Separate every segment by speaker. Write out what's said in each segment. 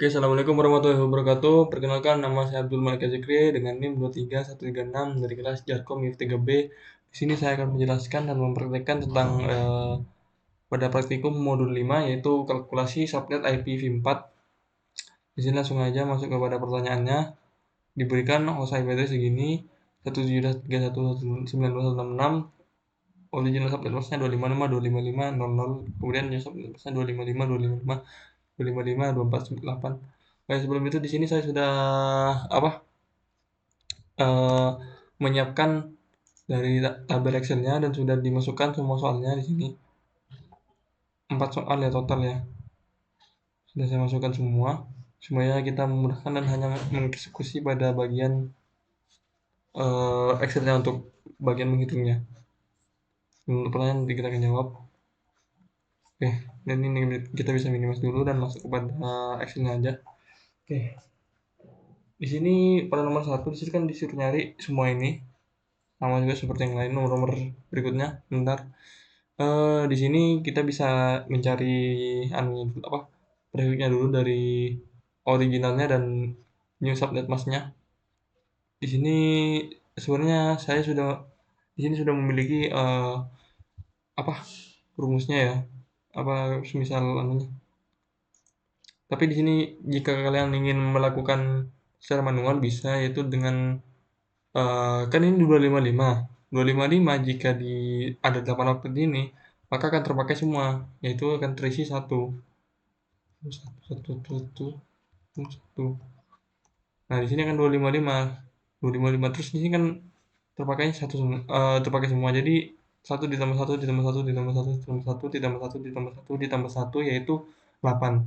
Speaker 1: Oke, assalamualaikum warahmatullahi wabarakatuh. Perkenalkan, nama saya Abdul Malik Zikri dengan NIM 23136 dari kelas Jarkom MIF 3B. Di sini saya akan menjelaskan dan mempraktekkan tentang pada praktikum modul 5 yaitu kalkulasi subnet IPv4. Di sini langsung aja masuk kepada pertanyaannya. Diberikan host IP address segini 173.1.1.9.166, original subnet masknya 255.255.00, kemudian new subnet masknya 255.255.255.254.8. Baik, sebelum itu di sini saya sudah eh, menyiapkan dari tabel Excel-nya dan sudah dimasukkan semua soalnya di sini. 4 soal ya total ya. Sudah saya masukkan semua supaya kita memudahkan dan hanya mengeksekusi pada bagian Excel-nya untuk bagian menghitungnya. Untuk pertanyaan nanti kita akan jawab. Oke, dan ini kita bisa minimize dulu dan masuk kepada Excel-nya aja. Oke. Di sini pada nomor 1 di sini kan disuruh nyari semua ini. Sama juga seperti yang lain nomor-nomor berikutnya. Bentar. Di sini kita bisa mencari previewnya dulu dari originalnya dan new subnet masknya. Di sini sebenarnya saya sudah di sini sudah memiliki apa rumusnya ya, apa semisal anunya. Tapi di sini jika kalian ingin melakukan secara manual bisa, yaitu dengan kan ini 255. 255 jika ada 8 output ini, maka akan terpakai semua, yaitu akan terisi satu. Satu, satu, satu. Nah, di sini kan 255. 255 terus di sini kan terpakai semua. Jadi satu ditambah satu ditambah satu ditambah satu ditambah satu ditambah satu ditambah satu ditambah satu yaitu 8.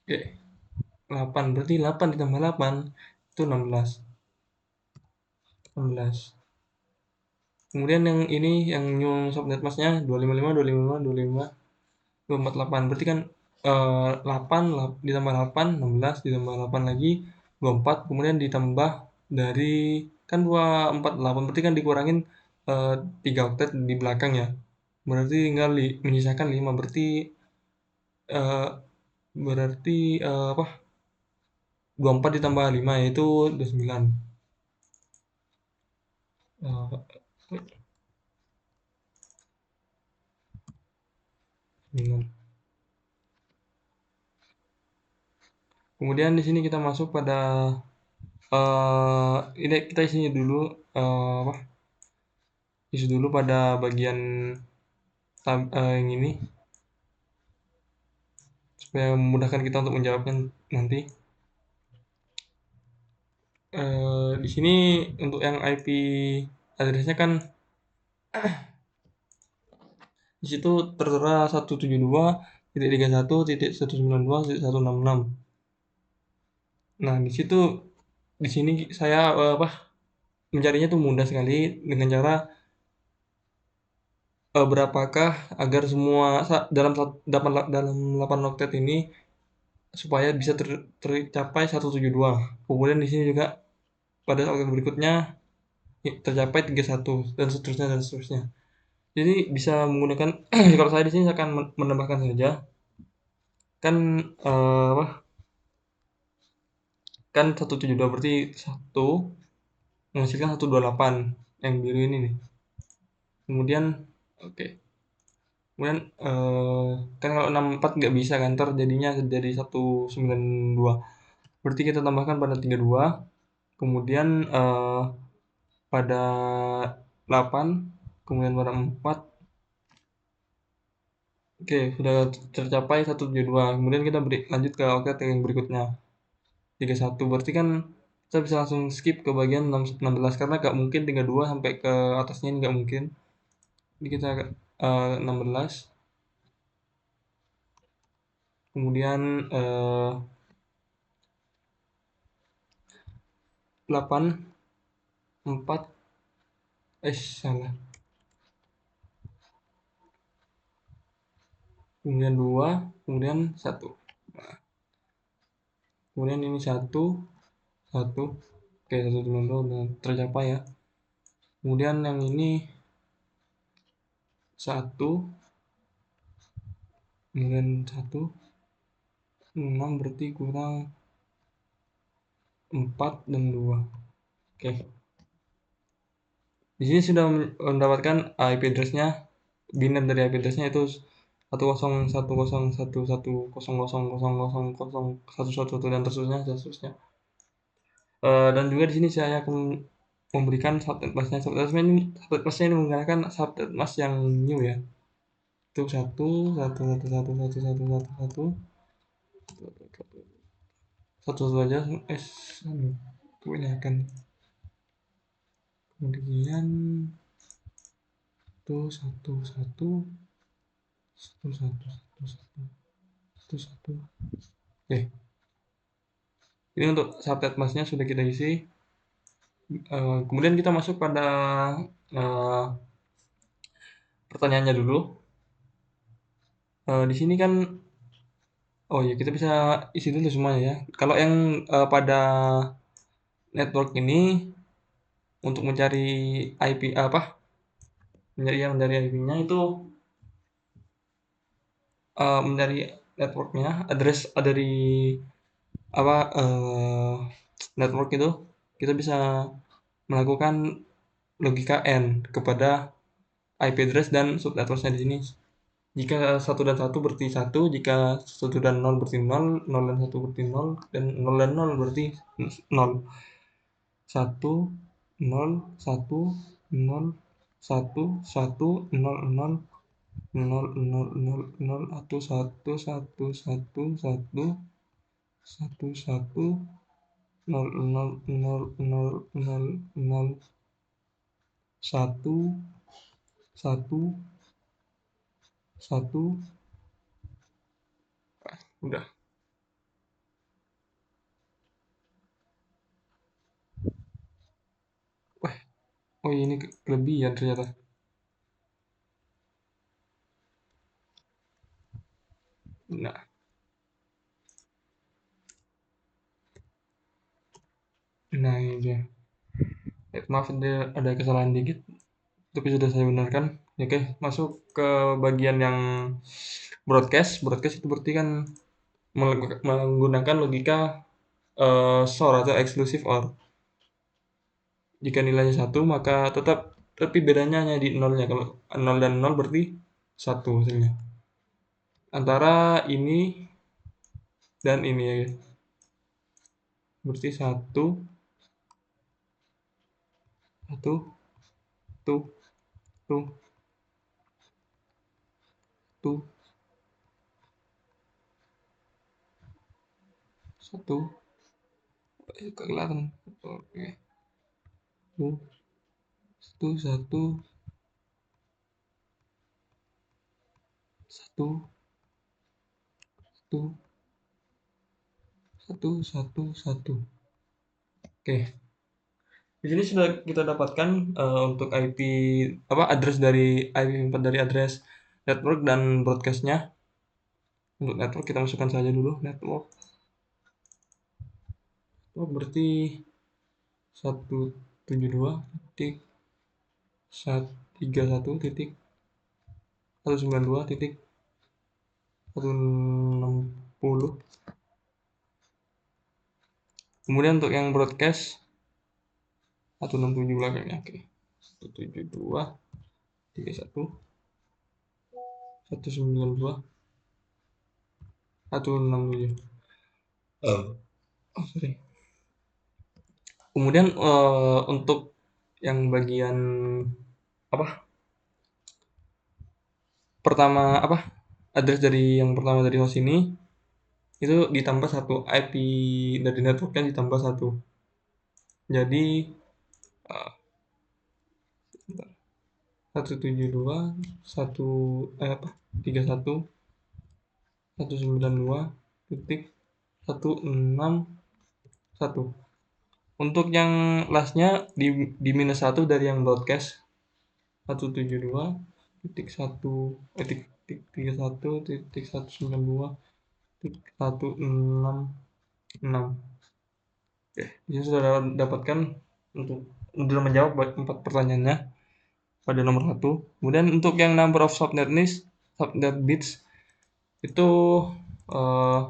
Speaker 1: Oke, 8 berarti 8 ditambah 8 itu 16. 16. Kemudian yang ini yang new subnet masknya 255 255 255 248. Berarti kan 8 ditambah 8 16 ditambah 8 lagi 24, kemudian ditambah dari kan 248 berarti kan dikurangin 3 oktet di belakang ya. Berarti tinggal menyisakan 5, eh, berarti apa? 24 ditambah 5 yaitu 29. Eh, 9. Kemudian di sini kita masuk pada ini kita isinya dulu apa? Isi dulu pada bagian yang ini supaya memudahkan kita untuk menjawabnya nanti. Di sini untuk yang IP address-nya kan di situ tertera 172.31.192.166. Nah, di sini saya mencarinya tuh mudah sekali dengan cara berapakah agar semua dalam 8 octet ini supaya bisa tercapai 172. Kemudian di sini juga pada octet berikutnya tercapai 31 dan seterusnya dan seterusnya. Jadi bisa menggunakan kalau saya di sini akan menambahkan saja kan apa kan 172 berarti 1 menghasilkan 128 yang biru ini nih. Kemudian oke. Kemudian kan kalau 64 nggak bisa kan jadinya jadi 192. Berarti kita tambahkan pada 32. Kemudian pada 8, kemudian pada 4. Oke, sudah tercapai 172. Kemudian kita lanjut ke octet yang berikutnya. 31. Berarti kan kita bisa langsung skip ke bagian 16 karena nggak mungkin 32 sampai ke atasnya ini nggak mungkin. Jadi kita 16. Kemudian 8 4 salah. Kemudian 2, kemudian 1. Nah, kemudian ini 1 1. Oke, 192 udah tercapai ya. Kemudian yang ini 1 kemudian 1, 6 berarti kurang 4 dan 2. Oke. Di sini sudah mendapatkan IP address-nya, biner dari IP address-nya itu 10.101.111.00.000.111 dan seterusnya. Dan juga di sini saya akan memberikan subnet mask-nya. Subnet mask-nya ini menggunakan subnet mask yang new ya. Itu 1 aja. Itu ini akan kemudian itu 1. Oke. Ini untuk subnet mask-nya sudah kita isi. Kemudian kita masuk pada pertanyaannya dulu. Di sini kan, oh ya kita bisa isi dulu semuanya ya. Kalau yang pada network ini untuk mencari IP mencari IP-nya itu mencari networknya, address dari network itu kita bisa melakukan logika AND kepada IP address dan subnetworknya di sini. Jika 1 dan 1 berarti 1, jika 1 dan 0 berarti 0, 0 dan 1 berarti 0, dan 0 dan 0 berarti 0. 1, 0, 1, 0, 1, 1, 0, 0, 0, 0, 0, 0, 1, 1, 1, 1, 1, 1, 1, 0, 0, 0, 0, 0, 0, 1, 1, 1, udah. Wah, oh ini kelebihan ternyata. Nah ini dia. Maaf ada kesalahan dikit, tapi sudah saya benarkan. Oke, masuk ke bagian yang broadcast. Broadcast itu berarti kan menggunakan logika SOR atau exclusive OR. Jika nilainya 1 maka tapi bedanya hanya di nolnya. Kalau 0 dan 0 berarti 1 hasilnya. Antara ini dan ini ya guys. Berarti 1, 1, 1, kelihatan. Oke. 1, 1, 1, 1. Oke. Di sini sudah kita dapatkan untuk IP address dari IP dari address network dan broadcast-nya. Untuk network kita masukkan saja dulu network. Berarti 172.192.160. Kemudian untuk yang broadcast 167 belakangnya. Oke. 172.192.167. Sorry. Kemudian untuk yang bagian address dari yang pertama dari host ini itu ditambah 1, IP dari networknya ditambah 1. Jadi 172.131.161. Untuk yang lastnya di minus 1 dari yang broadcast 172.1.31.192.166. Ini sudah dapatkan sudah menjawab 4 pertanyaannya pada nomor 1. Kemudian untuk yang number of subnet bits itu eh,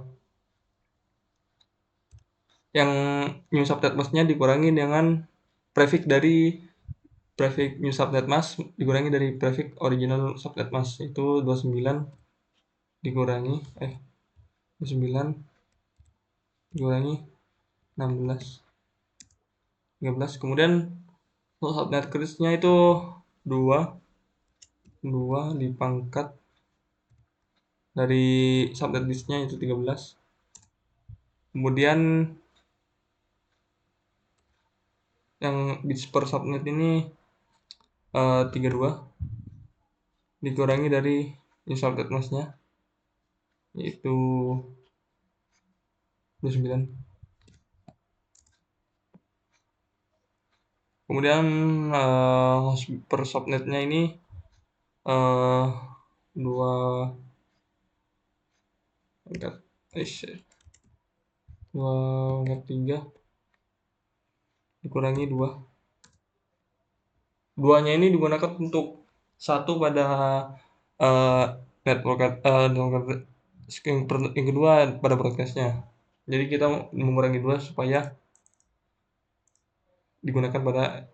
Speaker 1: yang new subnet masknya dikurangi dengan prefix new subnet mask dikurangi dari prefix original subnet mask itu 29 dikurangi 29 dikurangi 16 13 kemudian untuk subnet kerisnya itu 2 2 dipangkat dari subnet disknya itu 13 kemudian yang bits per subnet ini 32 dikurangi dari new subnet masknya yaitu 29 kemudian host per subnetnya ini eh 2 pangkat 2 pangkat 3 dikurangi 2 duanya ini digunakan untuk satu pada eh, network yang kedua pada broadcastnya jadi kita mengurangi 2 supaya digunakan pada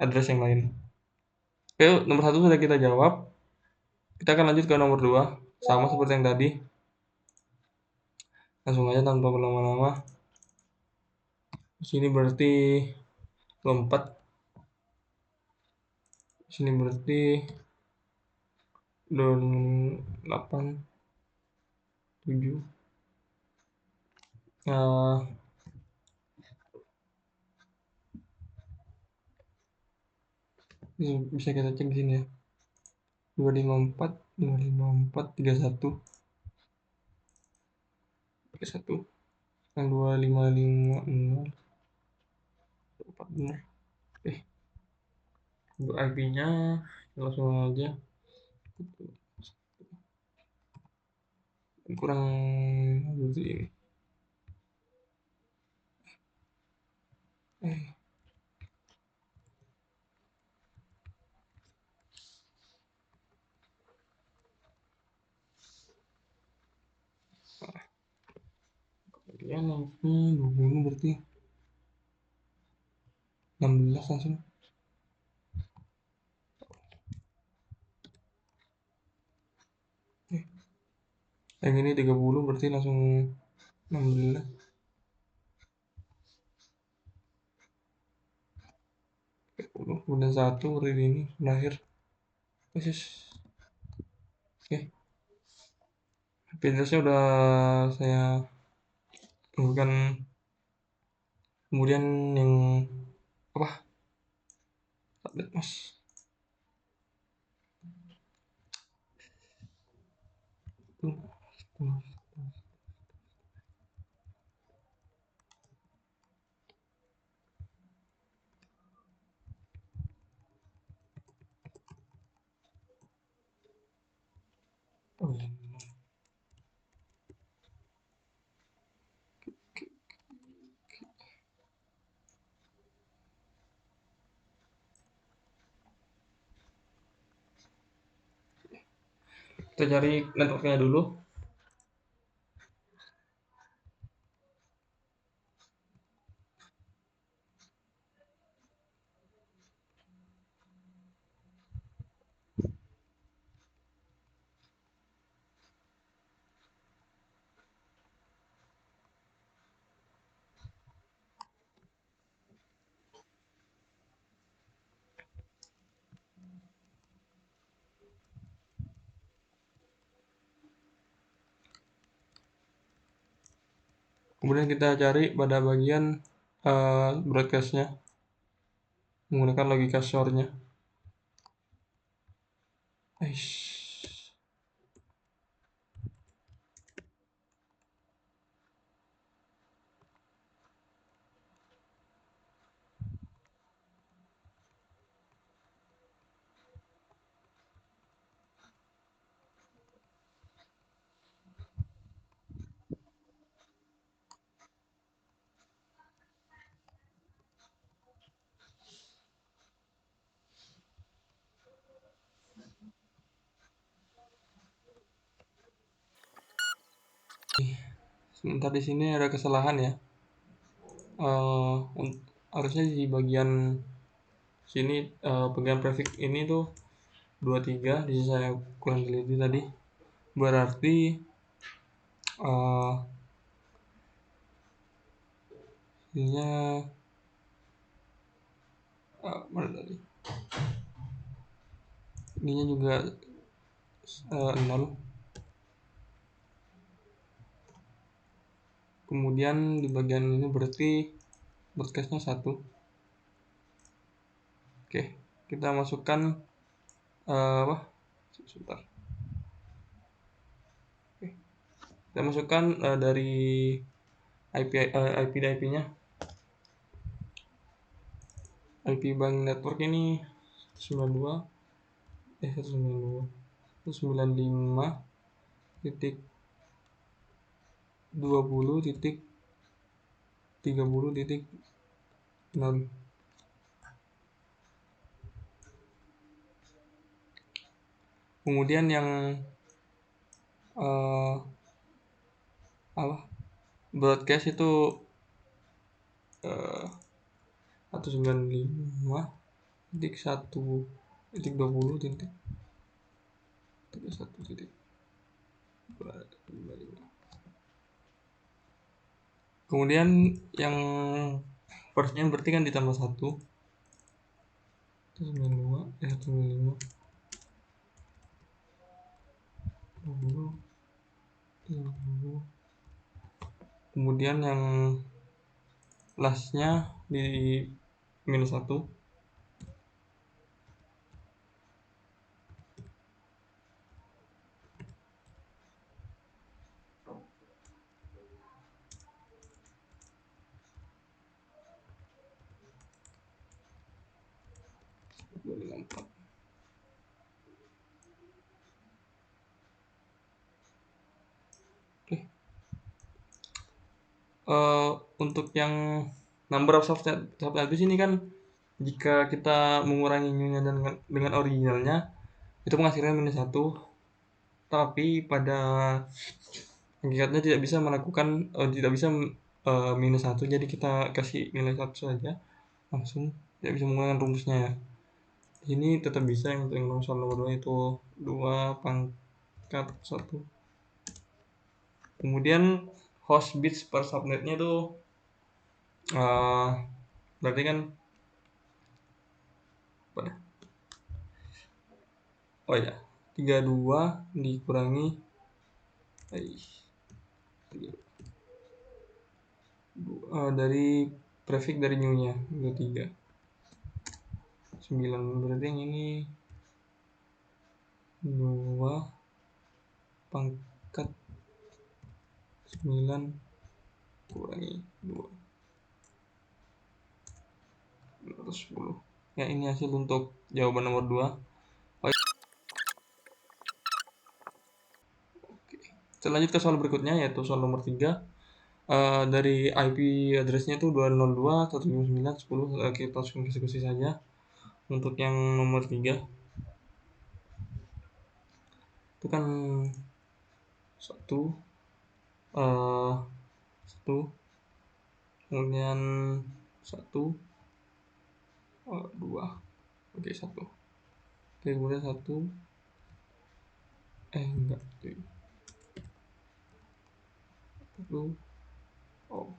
Speaker 1: address yang lain. Oke, nomor 1 sudah kita jawab. Kita akan lanjut ke nomor 2 sama seperti yang tadi. Langsung aja tanpa berlama-lama. Di sini berarti 24. Di sini berarti 8 7. Bisa kita cek di sini ya. 254 31 yang 2550 4 benar. Untuk IP-nya langsung aja kurang seperti ini. Ya naiknya 20 berarti 16 langsung. Yang ini 30 berarti langsung 16. Kemudian 1 berarti ini berakhir. Oke. Address-nya udah saya bukan kemudian yang apa? Update Mas. Kita cari networknya dulu. Kemudian kita cari pada bagian broadcast-nya menggunakan logika shore-nya. Sebentar, di sini ada kesalahan ya. Harusnya di bagian sini, bagian prefix ini tuh 23, di sini saya kurang teliti tadi. Berarti ininya mana tadi? Ininya juga 0. Kemudian di bagian ini berarti broadcastnya 1. Oke, kita masukkan apa? Sebentar. Oke. Kita masukkan dari IP IP-nya. IP bank network ini 195.20.30.0. Kemudian yang broadcast itu 195.1.20.31.255. Kemudian yang firstnya berarti kan ditambah 1. 192, 195, 20, 30. Kemudian yang lastnya di minus 1. Oke. Untuk yang number of subnet di sini kan, jika kita mengurangi new-nya dengan originalnya, itu penghasilnya minus 1. Tapi pada hakikatnya tidak bisa melakukan minus 1, jadi kita kasih nilai 1 saja langsung, tidak bisa menggunakan rumusnya ya. Di sini tetap bisa yang soal nomor 2 itu 2 pangkat 1. Kemudian host bits per subnetnya itu berarti kan apa ya? 32 dikurangi dari prefix dari new-nya 23. 9, berarti yang ini 2 pangkat 9 kurangi 2, 10. Ya, ini hasil untuk jawaban nomor 2. Oke. Kita lanjut ke soal berikutnya, yaitu soal nomor 3. Dari IP address-nya itu 202.179.10. Kita langsung eksekusi saja. Untuk yang nomor 3 itu kan 1, 1, kemudian 1, 2. Oke, 1. Oke, kemudian 1, enggak, 1. Oh.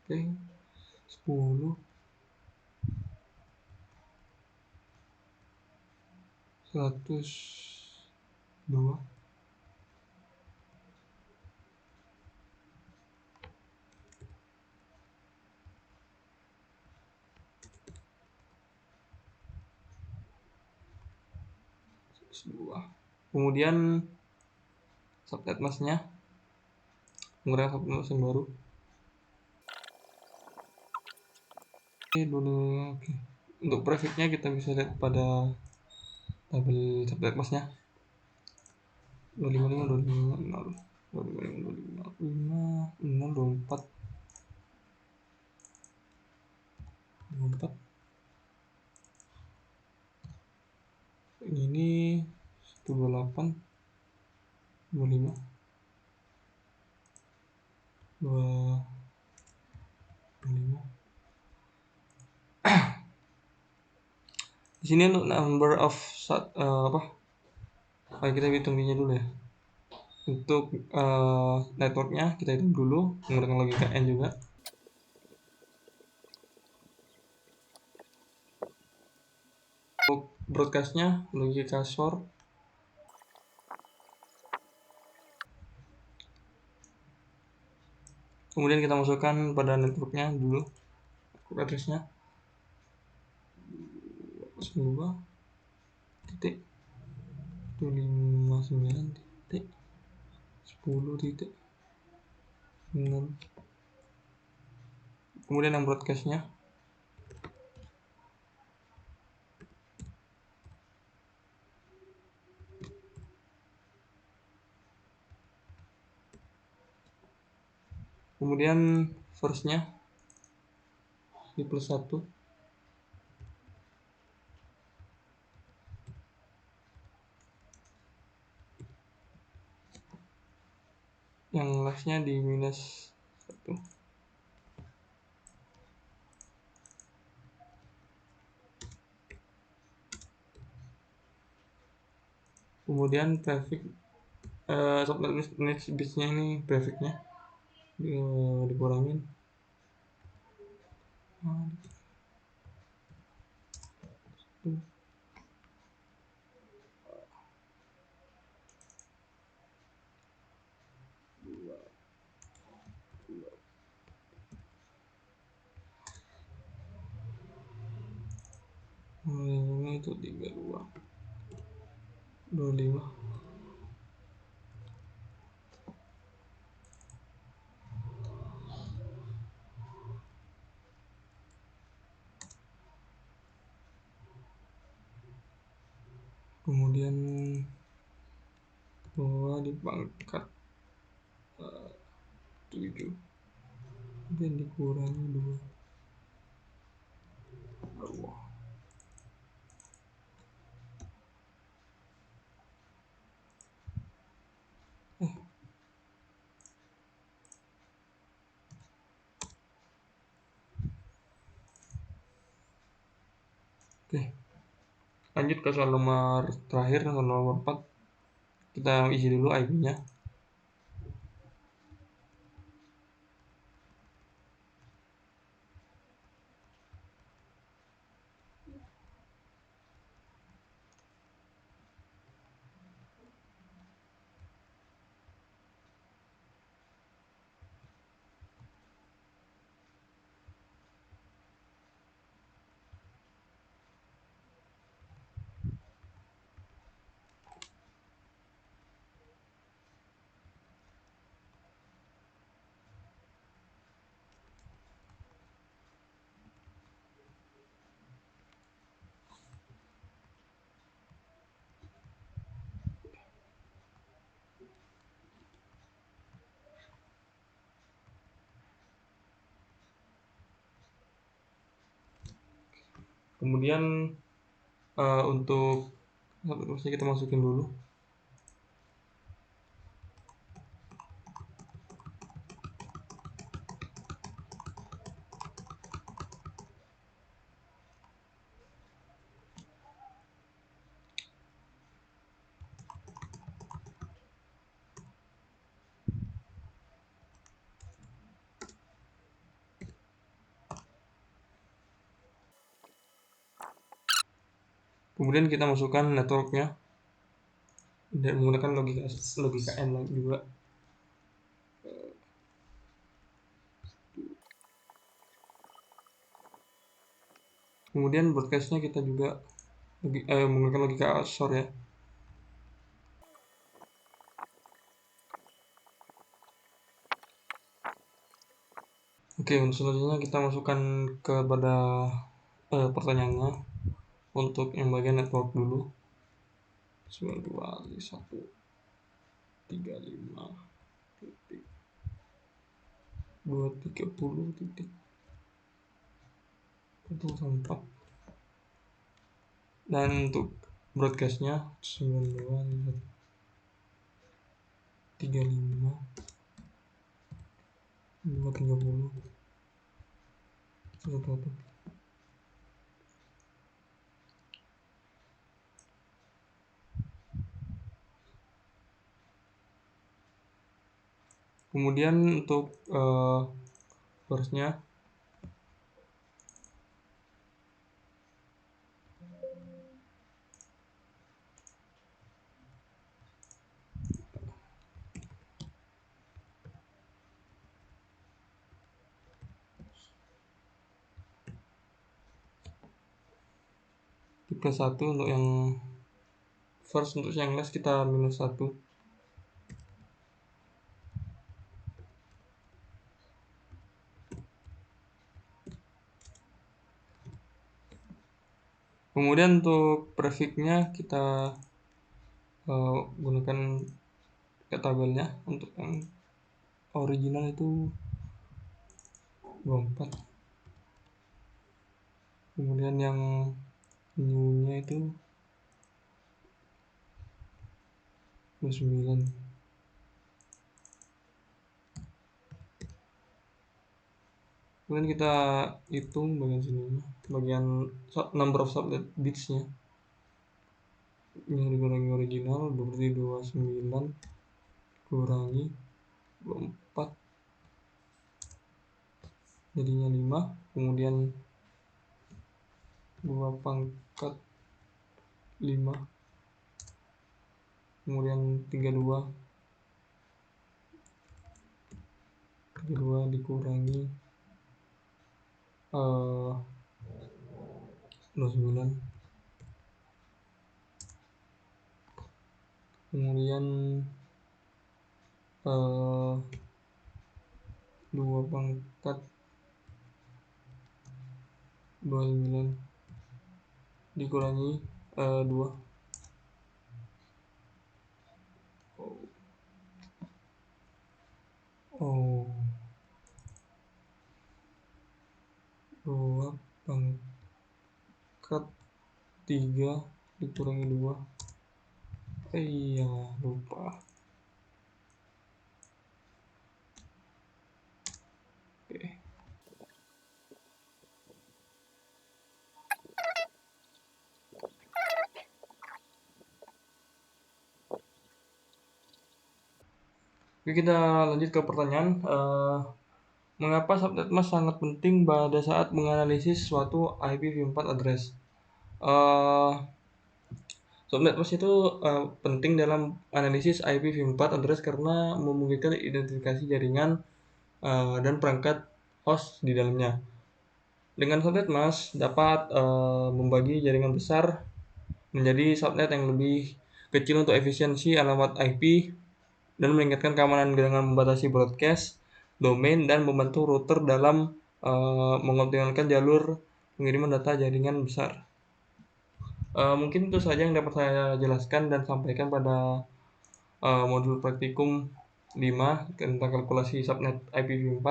Speaker 1: Oke, 10, 102. Kemudian subnet masknya menggunakan subnet mask yang baru. Oke. Untuk prefixnya kita bisa lihat pada tabel subnet masknya 255, 255, 0, 255, 24, 24. ini 128 25 25. Di sini untuk number of apa? Kita hitung ininya dulu ya. Untuk networknya kita hitung dulu menggunakan logika N juga. Untuk broadcastnya logika SOR. Kemudian kita masukkan pada networknya dulu addressnya 2 titik 59 titik 10 titik 6. Kemudian yang broadcastnya kemudian firstnya di plus 1 yang lastnya di minus 1. Kemudian prefix subnet next bitnya ini prefixnya dikurangin. Ini itu 32 25. Kemudian 2 dipangkat 7 dan dikurangi 2. Oke, lanjut ke soal nomor terakhir, nomor 4. Kita isi dulu IP-nya. Kemudian untuk kita masukin dulu. Kemudian kita masukkan networknya dan menggunakan logika N juga. Kemudian broadcastnya kita juga menggunakan logika SOR ya. Oke, untuk selanjutnya kita masukkan kepada pertanyaannya untuk yang bagian network dulu. 92 1 35 titik 230 titik 4. Dan untuk broadcast-nya 92 35 230 11. Kemudian untuk source-nya di plus 1 untuk yang first, untuk yang last kita minus 1. Kemudian untuk prefix-nya kita gunakan ke tabelnya. Untuk yang original itu 24. Kemudian yang new-nya itu 29. Kemudian kita hitung bagian sini, bagian number of subnet bits-nya. Ini dikurangi original, berarti 29 kurangi 24 jadinya 5. Kemudian 2 pangkat 5, kemudian 32 dikurangi 29. Kemudian 2 pangkat 29 dikurangi 2. Oh, 2 pangkat 3 dikurangi 2. Iya, lupa. Oke. Oke, kita lanjut ke pertanyaan. Mengapa subnet mask sangat penting pada saat menganalisis suatu IPv4 address? Subnet mask itu penting dalam analisis IPv4 address karena memungkinkan identifikasi jaringan dan perangkat host di dalamnya. Dengan subnet mask dapat membagi jaringan besar menjadi subnet yang lebih kecil untuk efisiensi alamat IP dan meningkatkan keamanan dengan membatasi broadcast, domain, dan membantu router dalam mengoptimalkan jalur pengiriman data jaringan besar. Mungkin itu saja yang dapat saya jelaskan dan sampaikan pada modul praktikum 5 tentang kalkulasi subnet IPv4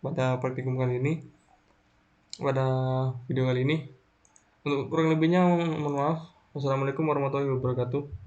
Speaker 1: pada praktikum kali ini, pada video kali ini. Untuk kurang lebihnya mohon maaf. Wassalamualaikum warahmatullahi wabarakatuh.